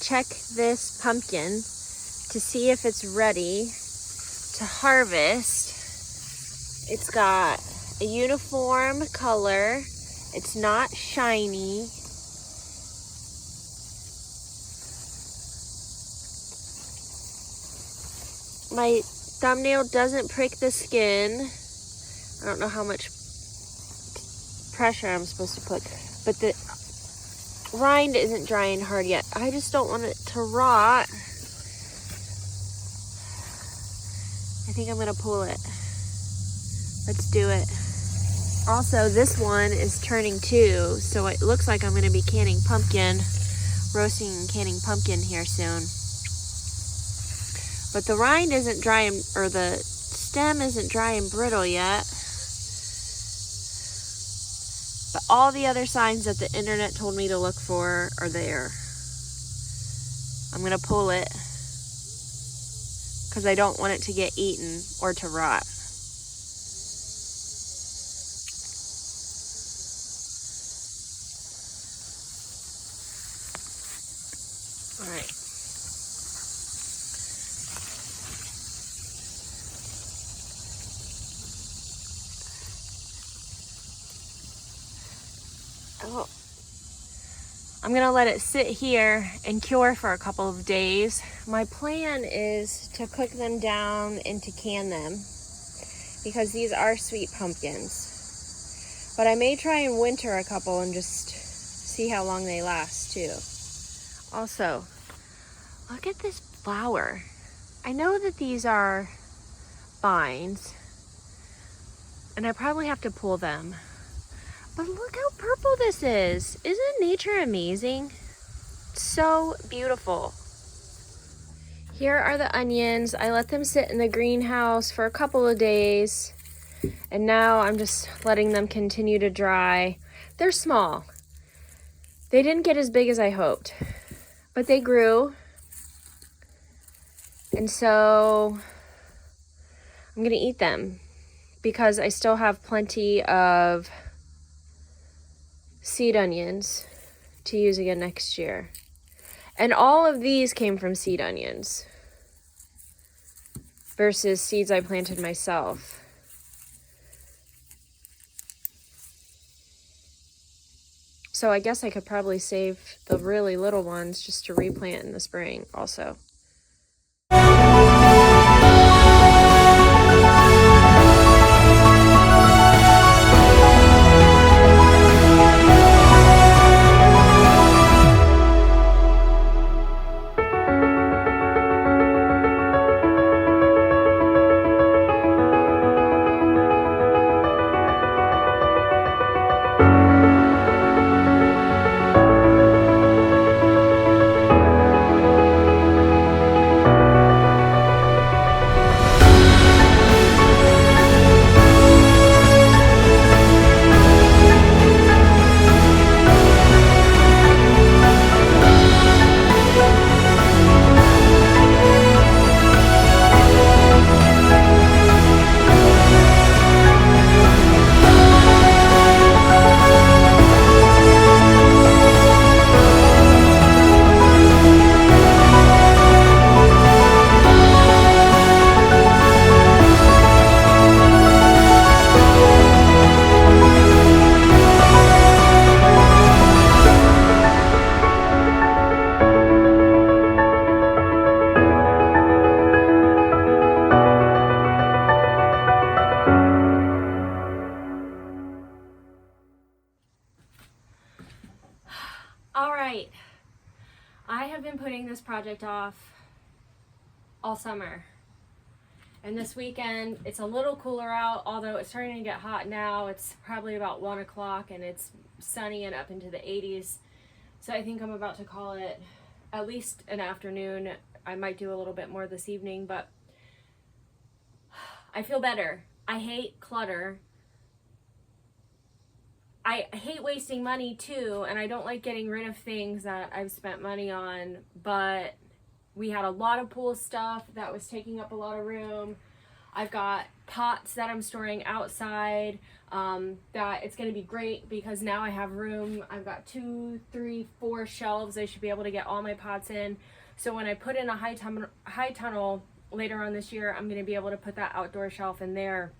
check this pumpkin to see if it's ready to harvest. It's got a uniform color. It's not shiny. My thumbnail doesn't prick the skin. I don't know how much pressure I'm supposed to put, but the rind isn't drying hard yet. I just don't want it to rot. I think I'm gonna pull it. Let's do it. Also, this one is turning too, so it looks like I'm gonna be canning pumpkin, roasting and canning pumpkin here soon. But the rind isn't dry, or the stem isn't dry and brittle yet. But all the other signs that the internet told me to look for are there. I'm gonna pull it because I don't want it to get eaten or to rot. All right. Oh. I'm gonna let it sit here and cure for a couple of days. My plan is to cook them down and to can them because these are sweet pumpkins. But I may try and winter a couple and just see how long they last too. Also, look at this flower. I know that these are vines and I probably have to pull them. But look how purple this is. Isn't nature amazing? So beautiful. Here are the onions. I let them sit in the greenhouse for a couple of days. And now I'm just letting them continue to dry. They're small. They didn't get as big as I hoped. But they grew. And so I'm going to eat them because I still have plenty of seed onions to use again next year. And all of these came from seed onions versus seeds I planted myself. So I guess I could probably save the really little ones just to replant in the spring also. All right, I have been putting this project off all summer. And this weekend, it's a little cooler out, although it's starting to get hot now. It's probably about 1 o'clock and it's sunny and up into the 80s. So I think I'm about to call it at least an afternoon. I might do a little bit more this evening, but I feel better. I hate clutter. I hate wasting money too, and I don't like getting rid of things that I've spent money on, but we had a lot of pool stuff that was taking up a lot of room. I've got pots that I'm storing outside, that it's going to be great because now I have room. I've got 2, 3, 4 shelves. I should be able to get all my pots in. So when I put in a high tunnel later on this year, I'm going to be able to put that outdoor shelf in there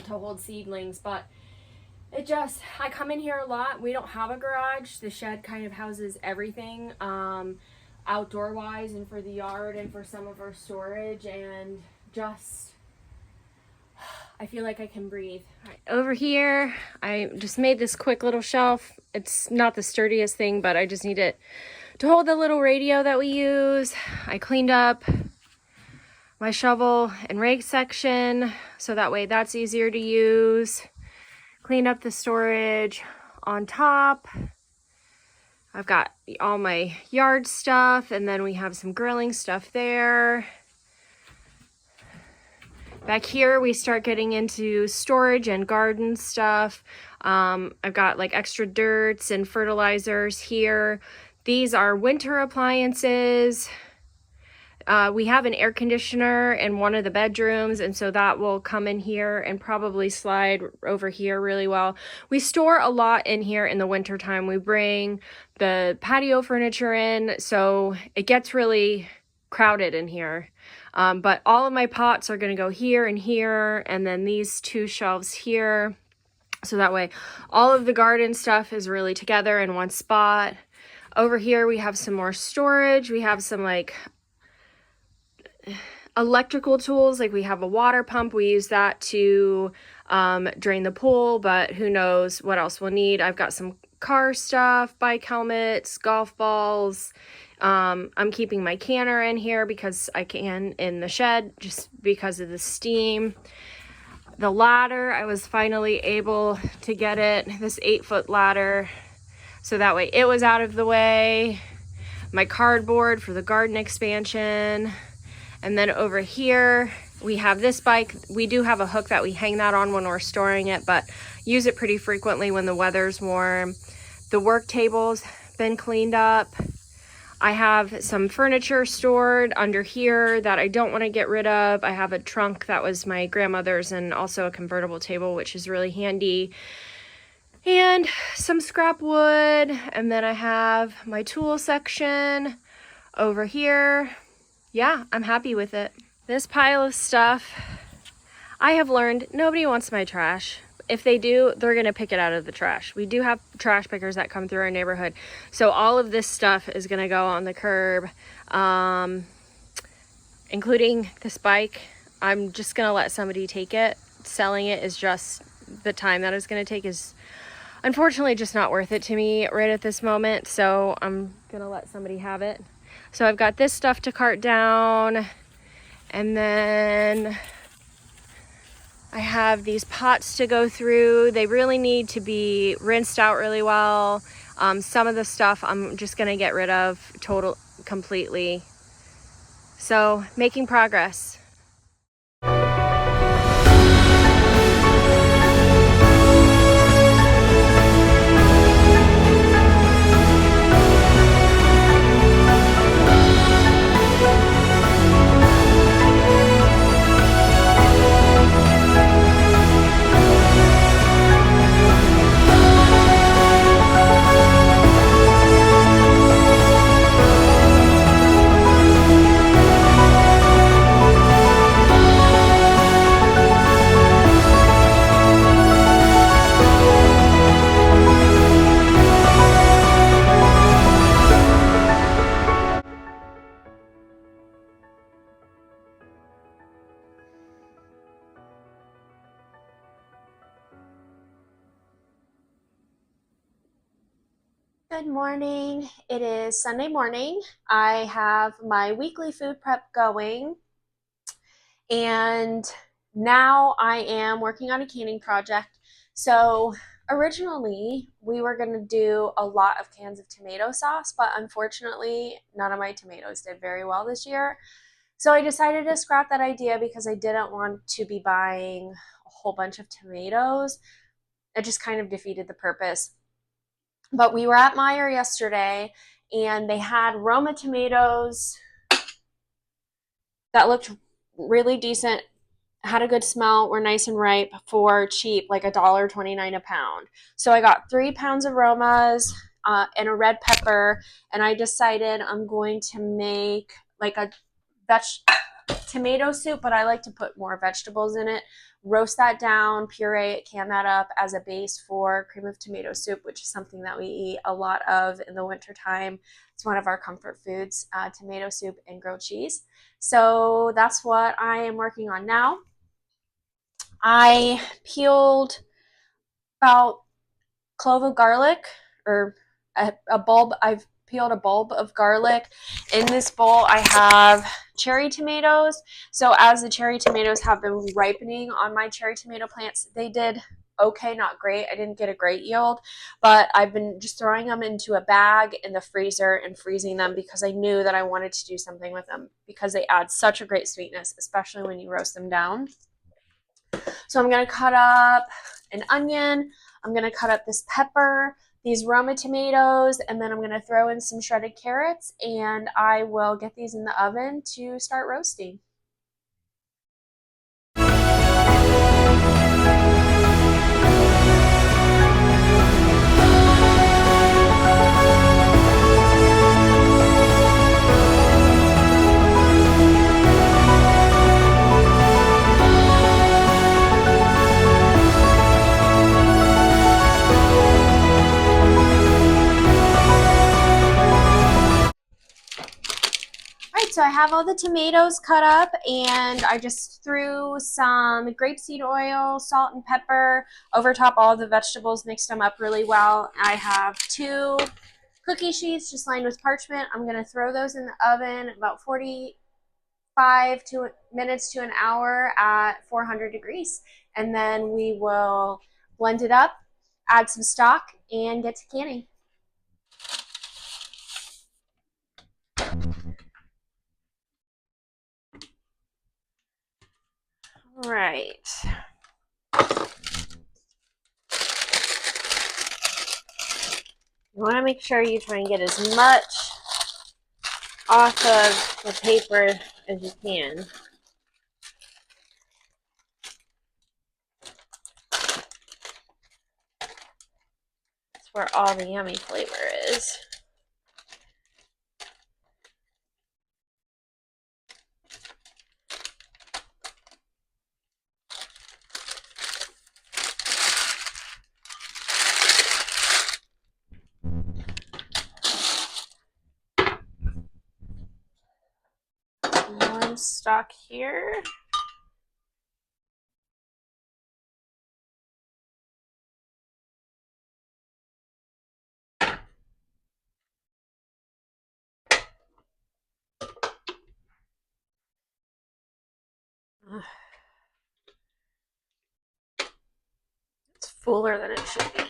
to hold seedlings. But I come in here a lot. We don't have a garage. The shed kind of houses everything, outdoor wise and for the yard and for some of our storage, and I feel like I can breathe. Right. Over here, I just made this quick little shelf. It's not the sturdiest thing, but I just need it to hold the little radio that we use. I cleaned up my shovel and rake section, so that way that's easier to use. Cleaned up the storage on top. I've got all my yard stuff, and then we have some grilling stuff there. Back here, we start getting into storage and garden stuff. I've got like extra dirts and fertilizers here. These are winter appliances. We have an air conditioner in one of the bedrooms, and so that will come in here and probably slide over here really well. We store a lot in here in the winter time. We bring the patio furniture in, so it gets really crowded in here. But all of my pots are going to go here and here, and then these 2 shelves here. So that way all of the garden stuff is really together in one spot. Over here we have some more storage. We have some like electrical tools, like we have a water pump. We use that to drain the pool, but who knows what else we'll need. I've got some car stuff, bike helmets, golf balls. I'm keeping my canner in here because I can in the shed just because of the steam. The ladder, I was finally able to get it, this 8-foot ladder, so that way it was out of the way. My cardboard for the garden expansion. And then over here, we have this bike. We do have a hook that we hang that on when we're storing it, but use it pretty frequently when the weather's warm. The work table's been cleaned up. I have some furniture stored under here that I don't want to get rid of. I have a trunk that was my grandmother's and also a convertible table, which is really handy. And some scrap wood. And then I have my tool section over here. Yeah, I'm happy with it. This pile of stuff, I have learned nobody wants my trash. If they do, they're gonna pick it out of the trash. We do have trash pickers that come through our neighborhood. So all of this stuff is gonna go on the curb, including this bike. I'm just gonna let somebody take it. Selling it is just, the time that it's gonna take is unfortunately just not worth it to me right at this moment. So I'm gonna let somebody have it. So I've got this stuff to cart down, and then I have these pots to go through. They really need to be rinsed out really well. Some of the stuff I'm just gonna get rid of completely. So making progress. Good morning. It is Sunday morning. I have my weekly food prep going, and now I am working on a canning project. So originally we were going to do a lot of cans of tomato sauce, but unfortunately none of my tomatoes did very well this year. So I decided to scrap that idea because I didn't want to be buying a whole bunch of tomatoes. It just kind of defeated the purpose. But we were at Meijer yesterday, and they had Roma tomatoes that looked really decent had a good smell, were nice and ripe for cheap, like $1.29 a pound. So I got 3 pounds of Romas and a red pepper, and I decided I'm going to make like a tomato soup, but I like to put more vegetables in it. Roast that down, puree it, can that up as a base for cream of tomato soup, which is something that we eat a lot of in the wintertime. It's one of our comfort foods, tomato soup and grilled cheese. So that's what I am working on now. I peeled about clove of garlic, or a bulb. I've peeled a bulb of garlic. In this bowl, I have cherry tomatoes. So as the cherry tomatoes have been ripening on my cherry tomato plants, they did okay, not great. I didn't get a great yield, but I've been just throwing them into a bag in the freezer and freezing them because I knew that I wanted to do something with them because they add such a great sweetness, especially when you roast them down. So I'm going to cut up an onion. I'm going to cut up this pepper, these Roma tomatoes, and then I'm going to throw in some shredded carrots, and I will get these in the oven to start roasting. So I have all the tomatoes cut up, and I just threw some grapeseed oil, salt, and pepper over top all the vegetables, mixed them up really well. I have 2 cookie sheets just lined with parchment. I'm going to throw those in the oven about 45 minutes to an hour at 400 degrees. And then we will blend it up, add some stock, and get to canning. All right. You want to make sure you try and get as much off of the paper as you can. That's where all the yummy flavor is. Warm stock here. It's fuller than it should be.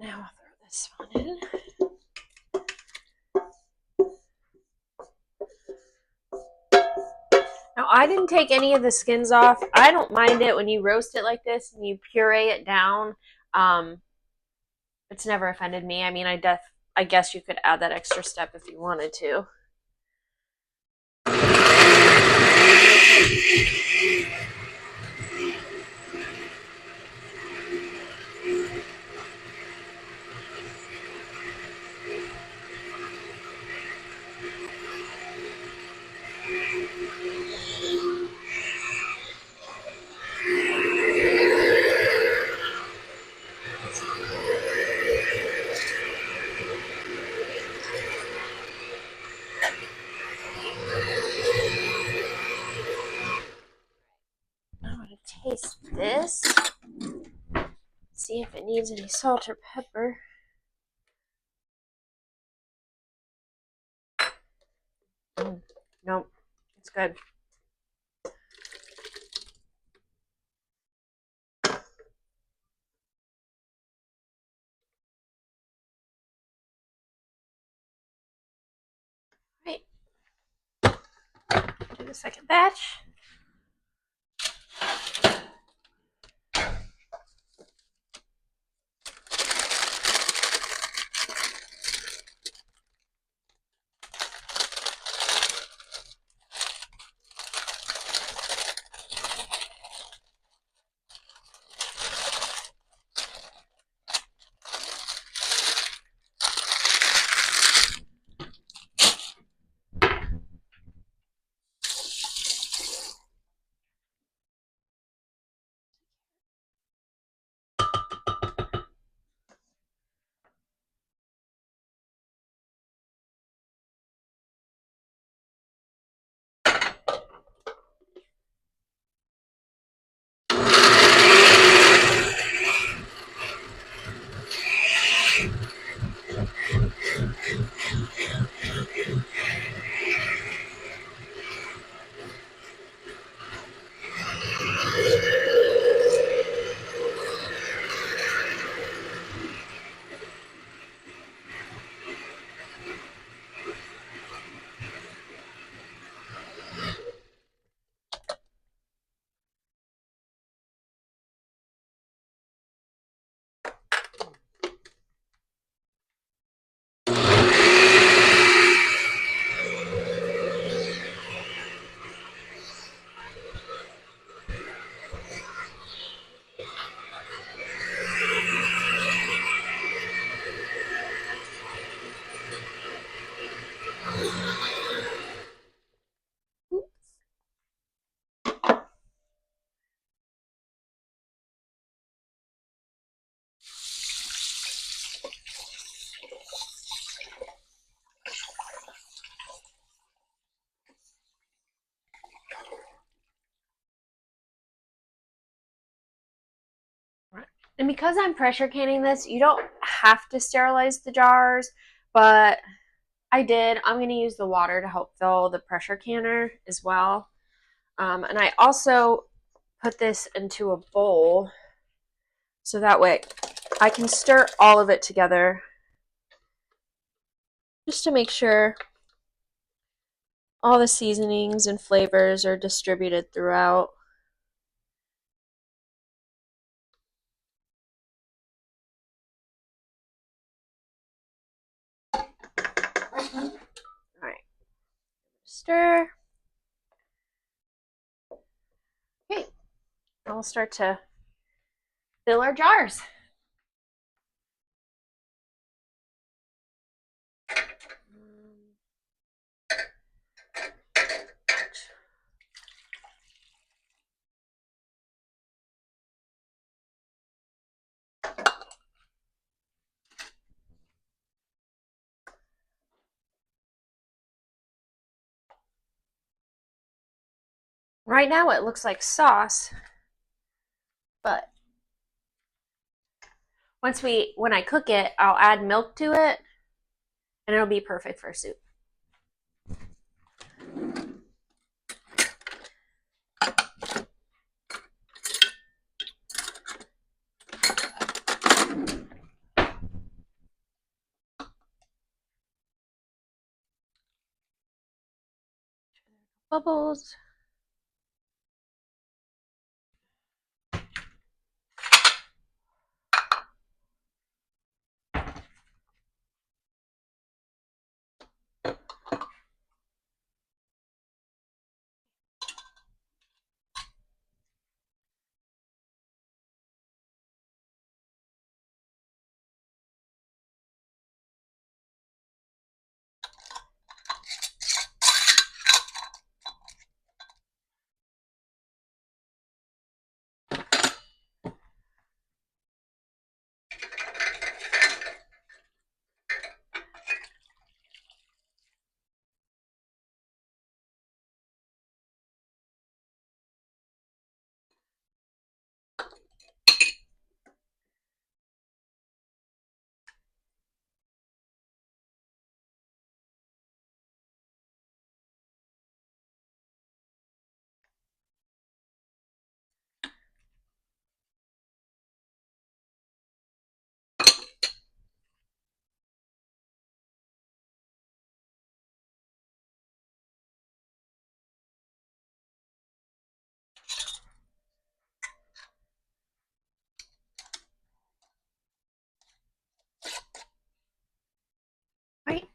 Now I'll throw this one in. Now, I didn't take any of the skins off. I don't mind it when you roast it like this and you puree it down. It's never offended me. I mean, I guess you could add that extra step if you wanted to. I'm going to taste this. See if it needs any salt or pepper. Nope, it's good. Right. Do the second batch. And because I'm pressure canning this, you don't have to sterilize the jars, but I did. I'm going to use the water to help fill the pressure canner as well. And I also put this into a bowl so that way I can stir all of it together just to make sure all the seasonings and flavors are distributed throughout. All right, stir. Okay, and we'll start to fill our jars. Right now it looks like sauce, but when I cook it, I'll add milk to it and it'll be perfect for soup. Bubbles.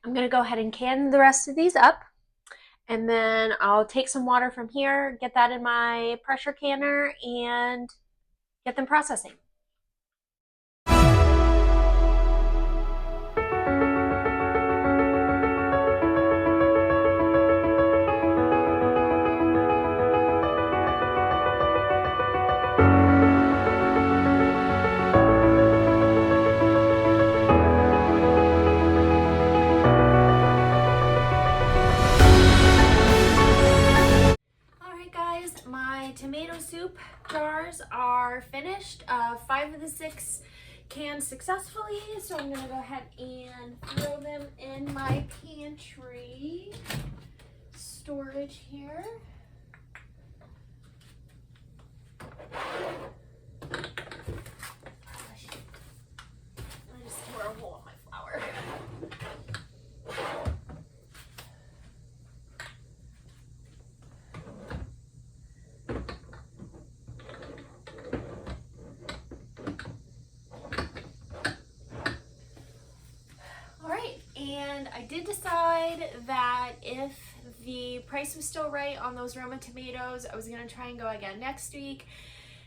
I'm gonna go ahead and can the rest of these up, and then I'll take some water from here, get that in my pressure canner, and get them processing. My tomato soup jars are finished. 5 of the 6 canned successfully, so I'm gonna go ahead and throw them in my pantry storage here. I just tore a hole in my flour. And I did decide that if the price was still right on those Roma tomatoes, I was gonna try and go again next week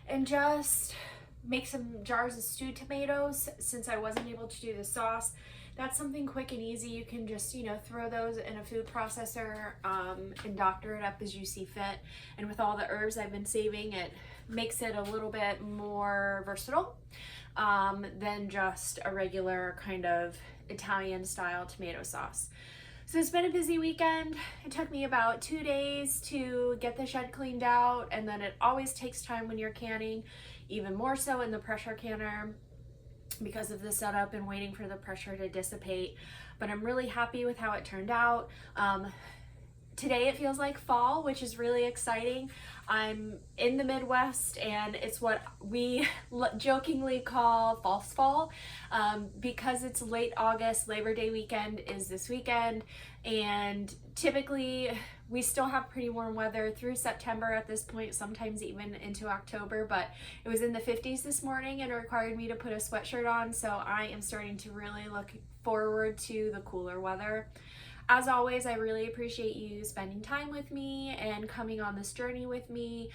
and just make some jars of stewed tomatoes since I wasn't able to do the sauce. That's something quick and easy. You can just, throw those in a food processor and doctor it up as you see fit. And with all the herbs I've been saving, it makes it a little bit more versatile than just a regular kind of Italian style tomato sauce. So it's been a busy weekend. It took me about 2 days to get the shed cleaned out, and then it always takes time when you're canning, even more so in the pressure canner because of the setup and waiting for the pressure to dissipate. But I'm really happy with how it turned out. Today it feels like fall, which is really exciting. I'm in the Midwest and it's what we jokingly call false fall because it's late August. Labor Day weekend is this weekend, and typically we still have pretty warm weather through September at this point, sometimes even into October, but it was in the 50s this morning and it required me to put a sweatshirt on, so I am starting to really look forward to the cooler weather. As always, I really appreciate you spending time with me and coming on this journey with me.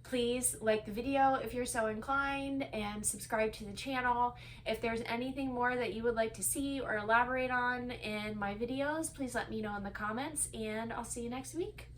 Please like the video if you're so inclined and subscribe to the channel. If there's anything more that you would like to see or elaborate on in my videos, please let me know in the comments, and I'll see you next week.